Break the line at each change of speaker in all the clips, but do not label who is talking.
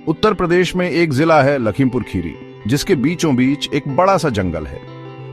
उत्तर प्रदेश में एक जिला है लखीमपुर खीरी, जिसके बीचों बीच एक बड़ा सा जंगल है।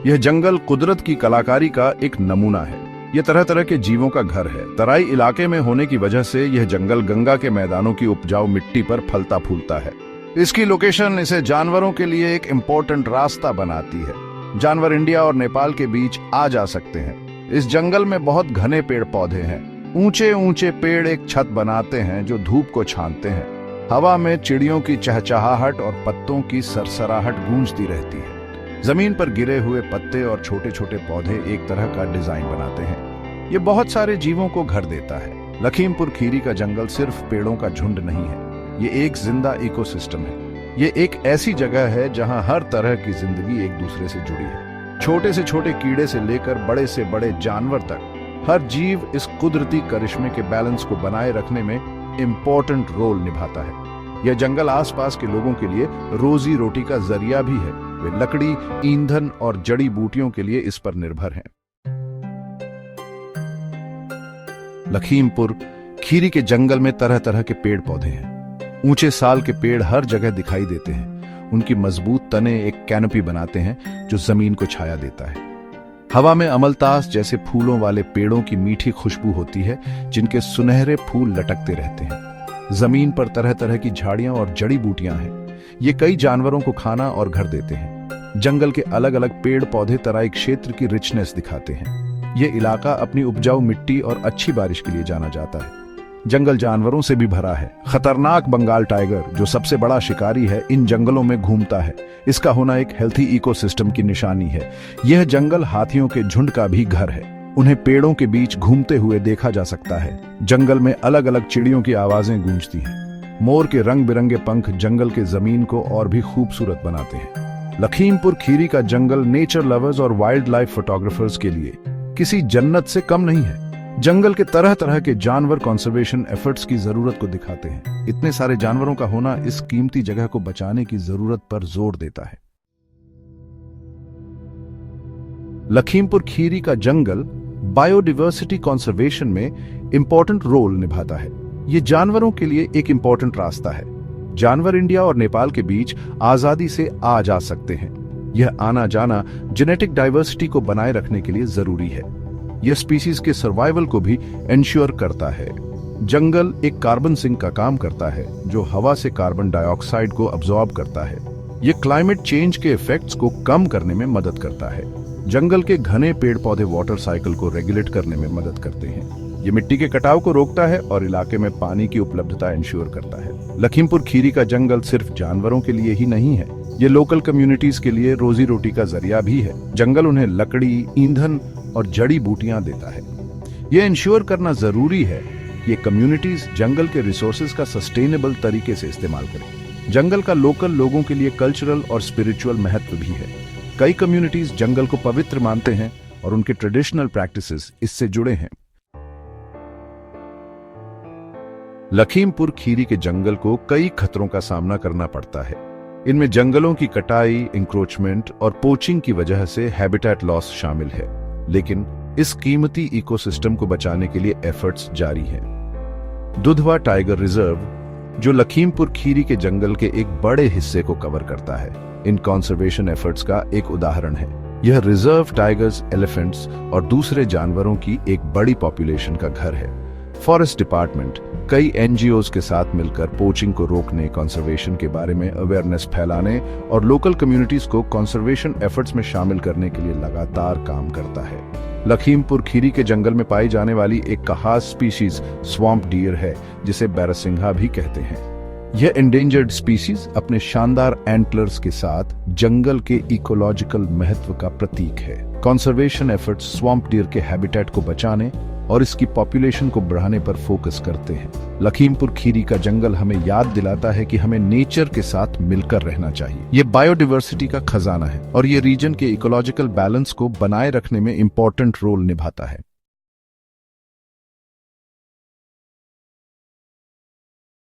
यह जंगल कुदरत की कलाकारी का एक नमूना है। यह तरह तरह के जीवों का घर है। तराई इलाके में होने की वजह से यह जंगल गंगा के मैदानों की उपजाऊ मिट्टी पर फलता फूलता है। इसकी लोकेशन इसे जानवरों के लिए एक इम्पोर्टेंट रास्ता बनाती है। जानवर इंडिया और नेपाल के बीच आ जा सकते हैं। इस जंगल में बहुत घने पेड़ पौधे हैं। ऊंचे ऊंचे पेड़ एक छत बनाते हैं जो धूप को छानते हैं। हवा में चिड़ियों की चहचहाहट और पत्तों की सरसराहट गूंजती रहती है। जमीन पर गिरे हुए पत्ते और छोटे छोटे पौधे एक तरह का डिजाइन बनाते हैं। ये बहुत सारे जीवों को घर देता है। लखीमपुर खीरी का जंगल सिर्फ पेड़ों का झुंड नहीं है, ये एक जिंदा इकोसिस्टम है। ये एक ऐसी जगह है जहां हर तरह की जिंदगी एक दूसरे से जुड़ी है। छोटे से छोटे कीड़े से लेकर बड़े से बड़े जानवर तक हर जीव इस कुदरती करिश्मे के बैलेंस को बनाए रखने में इम्पोर्टेंट रोल निभाता है। यह जंगल आसपास के लोगों के लिए रोजी रोटी का जरिया भी है। वे लकड़ी, ईंधन और जड़ी बूटियों के लिए इस पर निर्भर हैं। लखीमपुर खीरी के जंगल में तरह तरह के पेड़ पौधे हैं। ऊंचे साल के पेड़ हर जगह दिखाई देते हैं। उनकी मजबूत तने एक कैनोपी बनाते हैं जो जमीन को छाया देता है। हवा में अमलतास जैसे फूलों वाले पेड़ों की मीठी खुशबू होती है, जिनके सुनहरे फूल लटकते रहते हैं। जमीन पर तरह तरह की झाड़ियां और जड़ी बूटियां हैं। ये कई जानवरों को खाना और घर देते हैं। जंगल के अलग अलग पेड़ पौधे तराई क्षेत्र की रिचनेस दिखाते हैं। ये इलाका अपनी उपजाऊ मिट्टी और अच्छी बारिश के लिए जाना जाता है। जंगल जानवरों से भी भरा है। खतरनाक बंगाल टाइगर, जो सबसे बड़ा शिकारी है, इन जंगलों में घूमता है। इसका होना एक हेल्थी इकोसिस्टम की निशानी है। यह जंगल हाथियों के झुंड का भी घर है। उन्हें पेड़ों के बीच घूमते हुए देखा जा सकता है। जंगल में अलग अलग चिड़ियों की आवाजें गूंजती हैं। मोर के रंग बिरंगे पंख जंगल के जमीन को और भी खूबसूरत बनाते हैं। लखीमपुर खीरी का जंगल नेचर लवर्स और वाइल्ड लाइफ फोटोग्राफर्स के लिए किसी जन्नत से कम नहीं है। जंगल के तरह तरह के जानवर कंजर्वेशन एफर्ट्स की जरूरत को दिखाते हैं। इतने सारे जानवरों का होना इस कीमती जगह को बचाने की जरूरत पर जोर देता है। लखीमपुर खीरी का जंगल बायोडायवर्सिटी कंजर्वेशन में इंपॉर्टेंट रोल निभाता है। यह जानवरों के लिए एक इंपॉर्टेंट रास्ता है। जानवर इंडिया और नेपाल के बीच आजादी से आ जा सकते हैं। यह आना जाना जेनेटिक डाइवर्सिटी को बनाए रखने के लिए जरूरी है। यह स्पीसीज के सर्वाइवल को भी एंश्योर करता है। जंगल एक कार्बन सिंक का काम करता है, जो हवा से कार्बन डाइऑक्साइड को अब्सॉर्ब करता है। यह क्लाइमेट चेंज के इफेक्ट्स को कम करने में मदद करता है। जंगल के घने पेड़ पौधे वाटर साइकिल को रेगुलेट करने में मदद करते हैं। ये मिट्टी के कटाव को रोकता है और इलाके में पानी की उपलब्धता इंश्योर करता है। लखीमपुर खीरी का जंगल सिर्फ जानवरों के लिए ही नहीं है, ये लोकल कम्युनिटीज के लिए रोजी रोटी का जरिया भी है। जंगल उन्हें लकड़ी, ईंधन और जड़ी बूटियां देता है। यह इंश्योर करना जरूरी है कि ये कम्युनिटीज जंगल के रिसोर्सेज का सस्टेनेबल तरीके से इस्तेमाल करें। जंगल का लोकल लोगों के लिए कल्चरल और स्पिरिचुअल महत्व भी है। कई कम्युनिटीज जंगल को पवित्र मानते हैं और उनके ट्रेडिशनल प्रैक्टिसेस इससे जुड़े हैं। लखीमपुर खीरी के जंगल को कई खतरों का सामना करना पड़ता है। इनमें जंगलों की कटाई, इंक्रोचमेंट और पोचिंग की वजह से हैबिटेट लॉस शामिल है, लेकिन इस कीमती इकोसिस्टम को बचाने के लिए एफर्ट्स जारी हैं। दुधवा टाइगर रिजर्व, जो लखीमपुर खीरी के जंगल के एक बड़े हिस्से को कवर करता है, इन कंजर्वेशन एफर्ट्स का एक उदाहरण है। यह रिजर्व टाइगर्स, एलिफेंट्स और दूसरे जानवरों की एक बड़ी पॉपुलेशन का घर है। फॉरेस्ट डिपार्टमेंट कई एनजीओज के साथ मिलकर पोचिंग को रोकने, कंजर्वेशन के बारे में अवेयरनेस फैलाने और लोकल कम्युनिटीज को कंजर्वेशन एफर्ट्स में शामिल करने के लिए लगातार काम करता है। लखीमपुर खीरी के जंगल में पाई जाने वाली एक खास स्पीशीज स्वैम्प डियर है, जिसे बैरसिंघा भी कहते हैं। यह एंडेंजर्ड स्पीशीज अपने शानदार एंटलर्स के साथ जंगल के इकोलॉजिकल महत्व का प्रतीक है। कंजर्वेशन एफर्ट्स स्वैम्प डियर के हैबिटेट को बचाने और इसकी पॉपुलेशन को बढ़ाने पर फोकस करते हैं। लखीमपुर खीरी का जंगल हमें याद दिलाता है कि हमें नेचर के साथ मिलकर रहना चाहिए। ये बायोडायवर्सिटी का खजाना है और ये रीजन के इकोलॉजिकल बैलेंस को बनाए रखने में इंपॉर्टेंट रोल निभाता है।